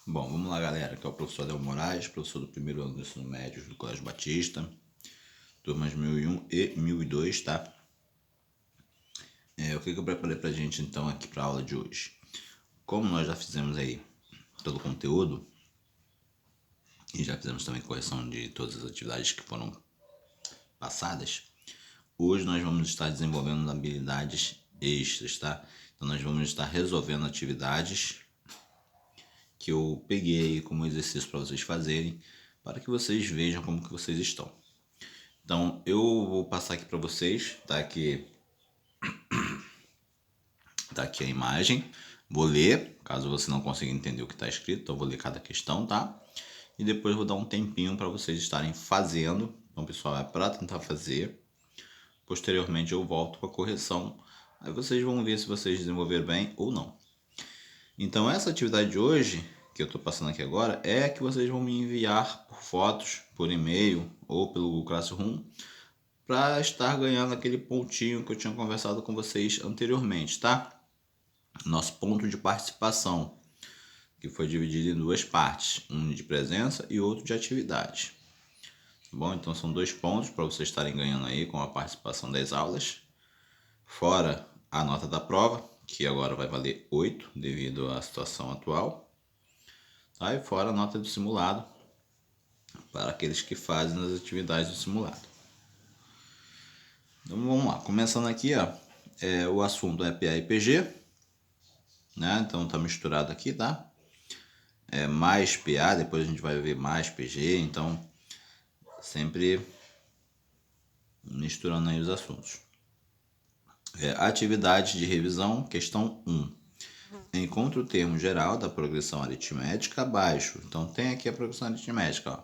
Bom, vamos lá, galera. Aqui é o professor Adel Moraes, professor do primeiro ano do ensino médio do Colégio Batista, turmas 1001 e 1002, tá? O que eu preparei pra gente, então, aqui pra aula de hoje? Como nós já fizemos aí todo o conteúdo, e já fizemos também correção de todas as atividades que foram passadas, hoje nós vamos estar desenvolvendo habilidades extras, tá? Então, nós vamos estar resolvendo atividades que eu peguei aí como exercício para vocês fazerem, para que vocês vejam como que vocês estão. Então, eu vou passar aqui para vocês, tá aqui a imagem, vou ler, caso você não consiga entender o que está escrito, então eu vou ler cada questão, tá? E depois vou dar um tempinho para vocês estarem fazendo, então pessoal, é para tentar fazer, posteriormente eu volto com a correção, aí vocês vão ver se vocês desenvolveram bem ou não. Então essa atividade de hoje, que eu estou passando aqui agora, é que vocês vão me enviar por fotos, por e-mail ou pelo Google Classroom, para estar ganhando aquele pontinho que eu tinha conversado com vocês anteriormente, tá? Nosso ponto de participação, que foi dividido em duas partes, um de presença e outro de atividade. Bom, então são 2 pontos para vocês estarem ganhando aí com a participação das aulas, fora a nota da prova, que agora vai valer 8 devido à situação atual, tá? E fora a nota do simulado para aqueles que fazem as atividades do simulado. Então vamos lá, começando aqui, ó, o assunto é PA e PG, né? Então tá misturado aqui, tá? Mais PA, depois a gente vai ver mais PG, então sempre misturando aí os assuntos. Atividade de revisão, questão 1. Encontre o termo geral da progressão aritmética abaixo. Então tem aqui a progressão aritmética, ó.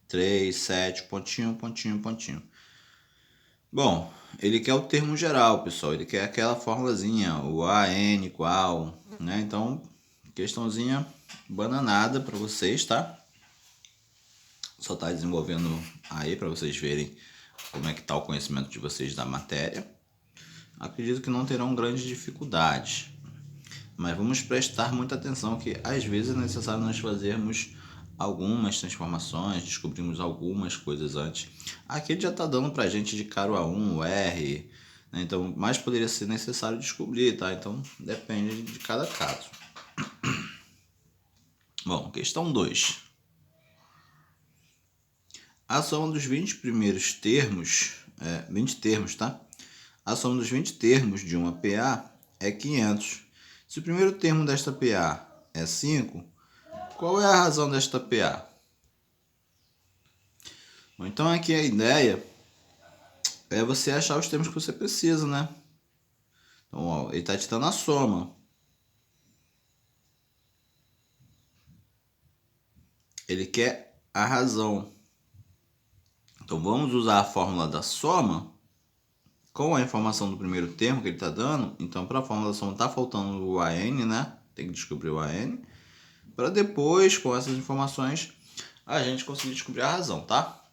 3, 7, pontinho, pontinho, pontinho. Bom, ele quer o termo geral, pessoal. Ele quer aquela formulazinha, o AN igual, né? Então, questãozinha bananada para vocês, tá? Só tá desenvolvendo aí para vocês verem como é que tá o conhecimento de vocês da matéria. Acredito que não terão grandes dificuldades, mas vamos prestar muita atenção que às vezes é necessário nós fazermos algumas transformações, descobrimos algumas coisas antes. Aqui ele já está dando para a gente de cara o A1, o R, né? Então, mas poderia ser necessário descobrir, tá? Então, depende de cada caso. Bom, questão 2. A soma dos 20 primeiros termos, 20 termos, tá? A soma dos 20 termos de uma PA é 500. Se o primeiro termo desta PA é 5, qual é a razão desta PA? Bom, então aqui a ideia é você achar os termos que você precisa, né? Então, ó, ele está te dando a soma. Ele quer a razão. Então, vamos usar a fórmula da soma com a informação do primeiro termo que ele está dando. Então, para a fórmula da soma está faltando o AN, né? Tem que descobrir o AN. Para depois, com essas informações, a gente conseguir descobrir a razão, tá?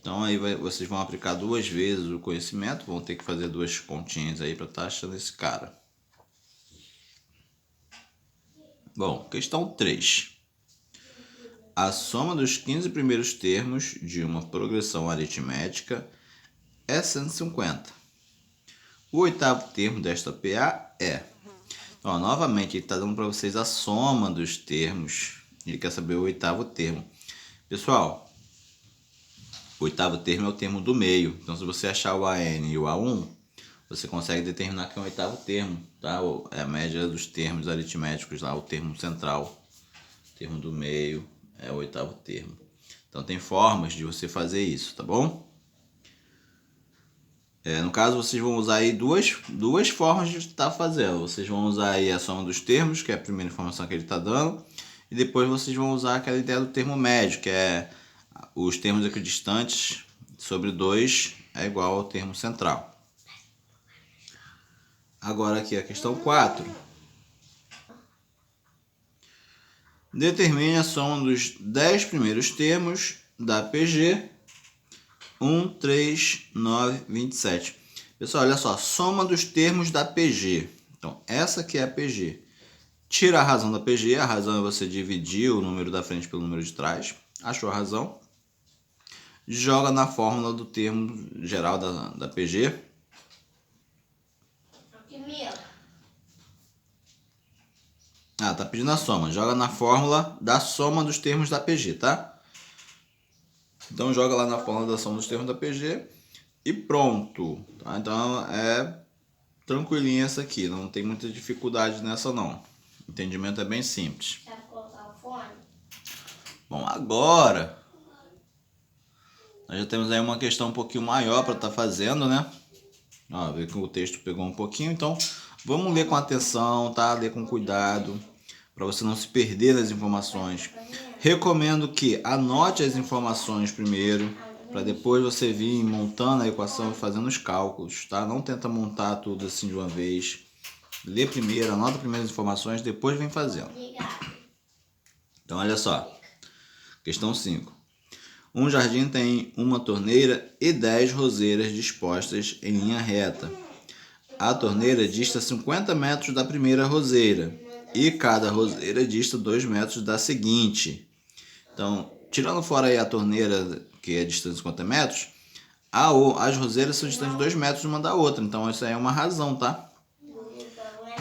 Então aí vocês vão aplicar 2 vezes o conhecimento, vão ter que fazer 2 continhas aí para estar achando esse cara. Bom, questão 3. A soma dos 15 primeiros termos de uma progressão aritmética é 150. O oitavo termo desta PA é... Então, novamente, ele está dando para vocês a soma dos termos. Ele quer saber o oitavo termo. Pessoal, o oitavo termo é o termo do meio. Então, se você achar o AN e o A1, você consegue determinar que é o oitavo termo, tá? É a média dos termos aritméticos lá, o termo central. O termo do meio é o oitavo termo. Então, tem formas de você fazer isso, tá bom? No caso, vocês vão usar aí duas formas de estar fazendo. Vocês vão usar aí a soma dos termos, que é a primeira informação que ele está dando, e depois vocês vão usar aquela ideia do termo médio, que é os termos equidistantes sobre 2 é igual ao termo central. Agora aqui a questão 4. Determine a soma dos 10 primeiros termos da PG 1, 3, 9, 27. Pessoal, olha só, soma dos termos da PG. Então, essa aqui é a PG. tira a razão da PG, a razão é você dividir o número da frente pelo número de trás, achou a razão, joga na fórmula do termo geral da PG. Tá pedindo a soma, joga na fórmula da soma dos termos da PG, tá? Então joga lá na fórmula da soma dos termos da PG e pronto, tá? Então é tranquilinha essa aqui, não tem muita dificuldade nessa não. O entendimento é bem simples. Bom, agora nós já temos aí uma questão um pouquinho maior para estar fazendo, né? Ó, vê que o texto pegou um pouquinho, então vamos ler com atenção, tá? Ler com cuidado, para você não se perder nas informações. Recomendo que anote as informações primeiro, para depois você vir montando a equação e fazendo os cálculos, tá? Não tenta montar tudo assim de uma vez. Lê primeiro, anota primeiro as informações, depois vem fazendo. Então, olha só. Questão 5. Um jardim tem uma torneira e 10 roseiras dispostas em linha reta. A torneira dista 50 metros da primeira roseira e cada roseira dista 2 metros da seguinte. Então, tirando fora aí a torneira, que é distante de 50 metros, as roseiras são distantes 2 metros uma da outra. Então, isso aí é uma razão, tá?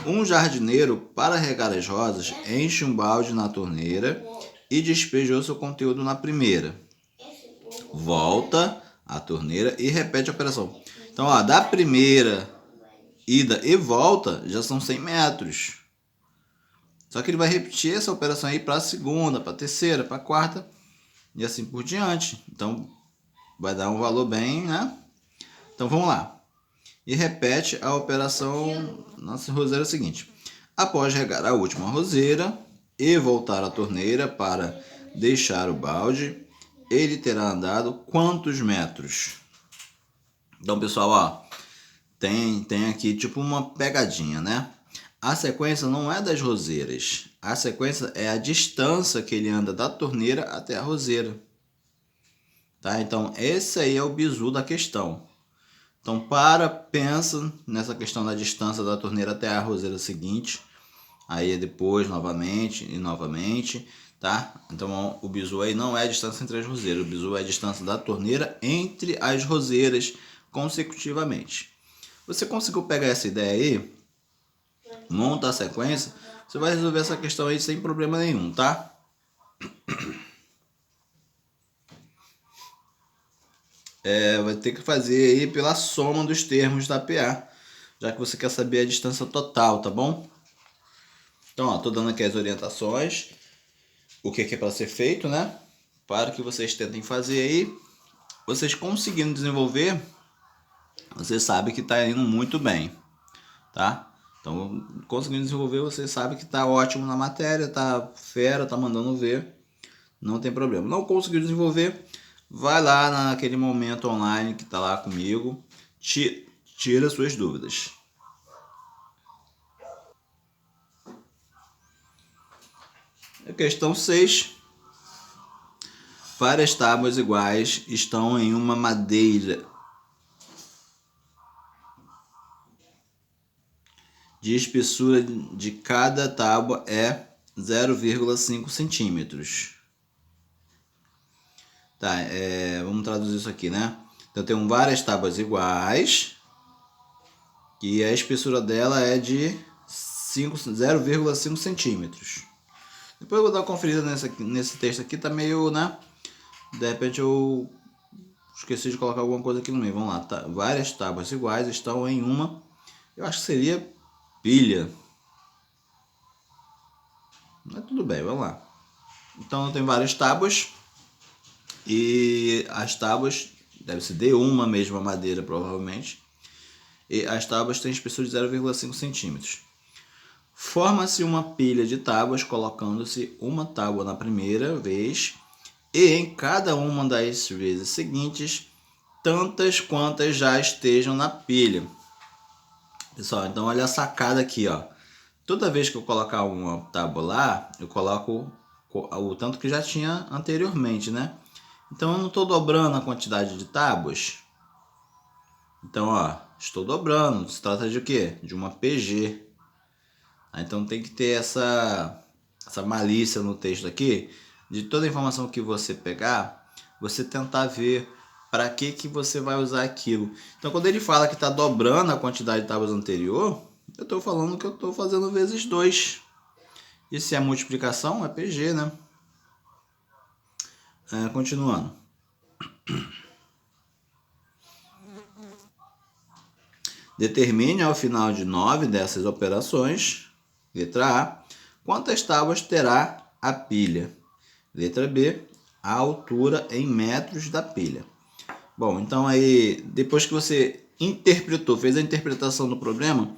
Um jardineiro, para regar as rosas, enche um balde na torneira e despejou seu conteúdo na primeira. Volta à torneira e repete a operação. Então, ó, da primeira ida e volta já são 100 metros. Só que ele vai repetir essa operação aí para a segunda, para a terceira, para a quarta e assim por diante. Então, vai dar um valor bem, né? Então, vamos lá. E repete a operação na roseira seguinte. Após regar a última roseira e voltar à torneira para deixar o balde, ele terá andado quantos metros? Então, pessoal, ó, tem aqui tipo uma pegadinha, né? A sequência não é das roseiras. A sequência é a distância que ele anda da torneira até a roseira. Tá? Então, esse aí é o bizu da questão. Então, pensa nessa questão da distância da torneira até a roseira seguinte. Aí depois, novamente e novamente, tá? Então, o bizu aí não é a distância entre as roseiras. O bizu é a distância da torneira entre as roseiras consecutivamente. Você conseguiu pegar essa ideia aí? Monta a sequência. Você vai resolver essa questão aí sem problema nenhum, tá? Vai ter que fazer aí pela soma dos termos da PA, já que você quer saber a distância total, tá bom? Então, ó, tô dando aqui as orientações, o que é para ser feito, né? Para que vocês tentem fazer aí. Vocês conseguindo desenvolver, você sabe que tá indo muito bem, tá? Então, conseguindo desenvolver, você sabe que tá ótimo na matéria, tá fera, tá mandando ver, não tem problema. Não conseguiu desenvolver, vai lá naquele momento online que tá lá comigo, tira suas dúvidas. A questão 6. Várias tábuas iguais estão em uma madeira de espessura de cada tábua é 0,5 centímetros. Tá, vamos traduzir isso aqui, né? Então tem várias tábuas iguais e a espessura dela é de 0,5 centímetros. Depois eu vou dar uma conferida nesse texto aqui, tá meio, né? De repente eu esqueci de colocar alguma coisa aqui no meio. Vamos lá, tá? Várias tábuas iguais estão em uma, eu acho que seria pilha. Mas tudo bem, vamos lá. Então tem várias tábuas e as tábuas deve ser de uma mesma madeira provavelmente. E as tábuas têm espessura de 0,5 centímetros. Forma-se uma pilha de tábuas colocando-se uma tábua na primeira vez e em cada uma das vezes seguintes, tantas quantas já estejam na pilha. Pessoal, então olha a sacada aqui, ó. Toda vez que eu colocar uma tábua lá, eu coloco o tanto que já tinha anteriormente, né? Então eu não estou dobrando a quantidade de tábuas. Então, ó, estou dobrando. Se trata de quê? De uma PG. Então tem que ter essa malícia no texto aqui, de toda a informação que você pegar, você tentar ver para que você vai usar aquilo. Então quando ele fala que está dobrando a quantidade de tábuas anterior, eu estou falando que eu estou fazendo vezes 2. E se é multiplicação, é PG, né? Continuando. Determine ao final de 9 dessas operações, letra A, quantas tábuas terá a pilha. Letra B, a altura em metros da pilha. Bom, então aí, depois que você interpretou, fez a interpretação do problema,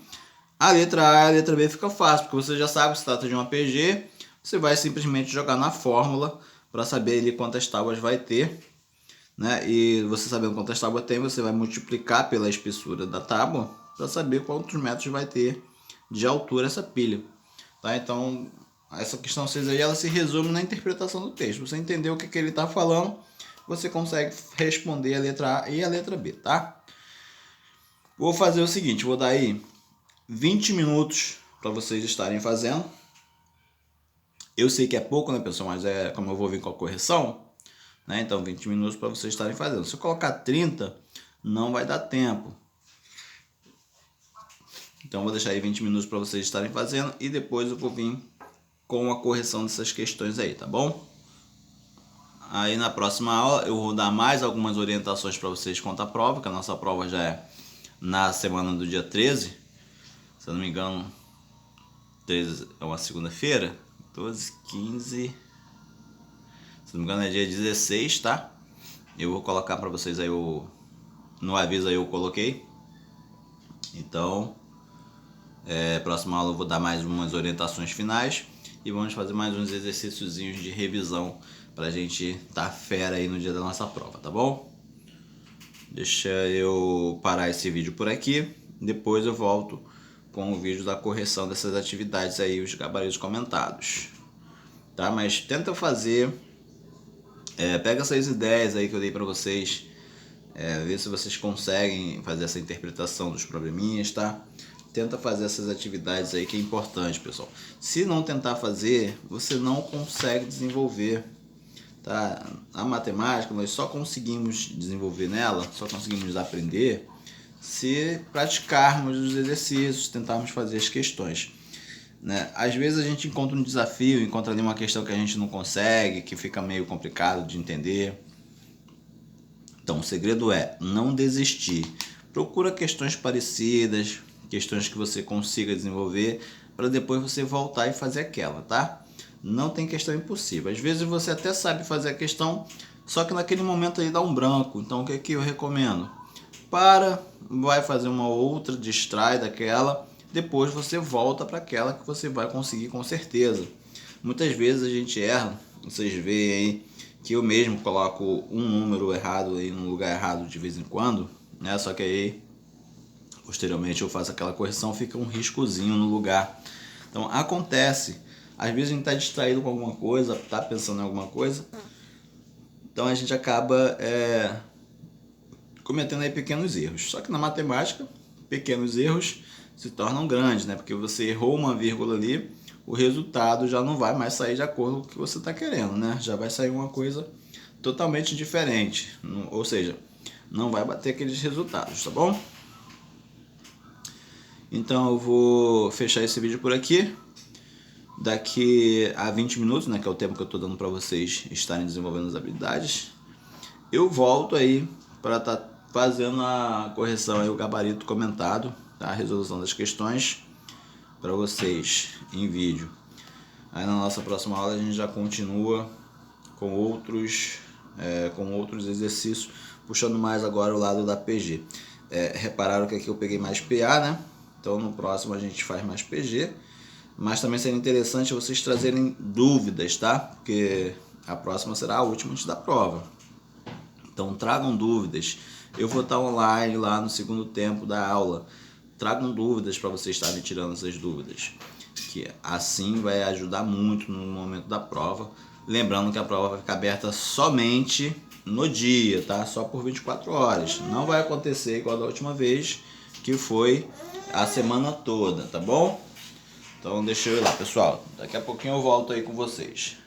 a letra A e a letra B fica fácil, porque você já sabe que se trata de uma PG, você vai simplesmente jogar na fórmula para saber ali quantas tábuas vai ter, né? E você sabendo quantas tábuas tem, você vai multiplicar pela espessura da tábua para saber quantos metros vai ter de altura essa pilha, tá? Então, essa questão 6 aí, ela se resume na interpretação do texto. Você entendeu o que ele está falando, você consegue responder a letra A e a letra B, tá? Vou fazer o seguinte, vou dar aí 20 minutos para vocês estarem fazendo. Eu sei que é pouco, né, pessoal? Mas é como eu vou vir com a correção, né? Então 20 minutos para vocês estarem fazendo. Se eu colocar 30, não vai dar tempo. Então vou deixar aí 20 minutos para vocês estarem fazendo e depois eu vou vir com a correção dessas questões aí, tá bom? Aí na próxima aula eu vou dar mais algumas orientações para vocês quanto à prova, que a nossa prova já é na semana do dia 13. Se eu não me engano, 13 é uma segunda-feira. 12, 15... Se não me engano é dia 16, tá? Eu vou colocar para vocês aí no aviso aí eu coloquei. Então, próxima aula eu vou dar mais umas orientações finais e vamos fazer mais uns exercíciozinhos de revisão pra gente tá fera aí no dia da nossa prova, tá bom? Deixa eu parar esse vídeo por aqui, depois eu volto com o vídeo da correção dessas atividades aí, os gabaritos comentados, tá? Mas tenta fazer, pega essas ideias aí que eu dei pra vocês, ver se vocês conseguem fazer essa interpretação dos probleminhas, tá? Tenta fazer essas atividades aí que é importante, pessoal. Se não tentar fazer, você não consegue desenvolver, tá? A matemática nós só conseguimos desenvolver nela, só conseguimos aprender se praticarmos os exercícios, tentarmos fazer as questões, né? Às vezes a gente encontra um desafio, encontra ali uma questão que a gente não consegue, que fica meio complicado de entender. Então o segredo é não desistir. Procura questões parecidas, questões que você consiga desenvolver, para depois você voltar e fazer aquela, tá? Não tem questão impossível. Às vezes você até sabe fazer a questão, só que naquele momento aí dá um branco. Então o que é que eu recomendo? Vai fazer uma outra, distrai daquela, depois você volta para aquela que você vai conseguir com certeza. Muitas vezes a gente erra, vocês veem aí que eu mesmo coloco um número errado aí no lugar errado de vez em quando, né? Só que aí posteriormente eu faço aquela correção, fica um riscozinho no lugar. Então acontece, às vezes a gente está distraído com alguma coisa, está pensando em alguma coisa, então a gente acaba cometendo aí pequenos erros. Só que na matemática, pequenos erros se tornam grandes, né? Porque você errou uma vírgula ali, o resultado já não vai mais sair de acordo com o que você está querendo, né? Já vai sair uma coisa totalmente diferente, ou seja, não vai bater aqueles resultados, tá bom? Então eu vou fechar esse vídeo por aqui. Daqui a 20 minutos, né, que é o tempo que eu estou dando para vocês estarem desenvolvendo as habilidades, eu volto aí para estar fazendo a correção aí, o gabarito comentado, tá? A resolução das questões para vocês em vídeo. Aí na nossa próxima aula a gente já continua com outros exercícios, puxando mais agora o lado da PG. Repararam que aqui eu peguei mais PA, né? Então no próximo a gente faz mais PG, mas também seria interessante vocês trazerem dúvidas, tá? Porque a próxima será a última antes da prova. Então tragam dúvidas. Eu vou estar online lá no segundo tempo da aula. Tragam dúvidas para vocês estarem tirando essas dúvidas, que assim vai ajudar muito no momento da prova. Lembrando que a prova vai ficar aberta somente no dia, tá? Só por 24 horas. Não vai acontecer igual da última vez, que foi a semana toda, tá bom? Então deixa eu ir lá, pessoal. Daqui a pouquinho eu volto aí com vocês.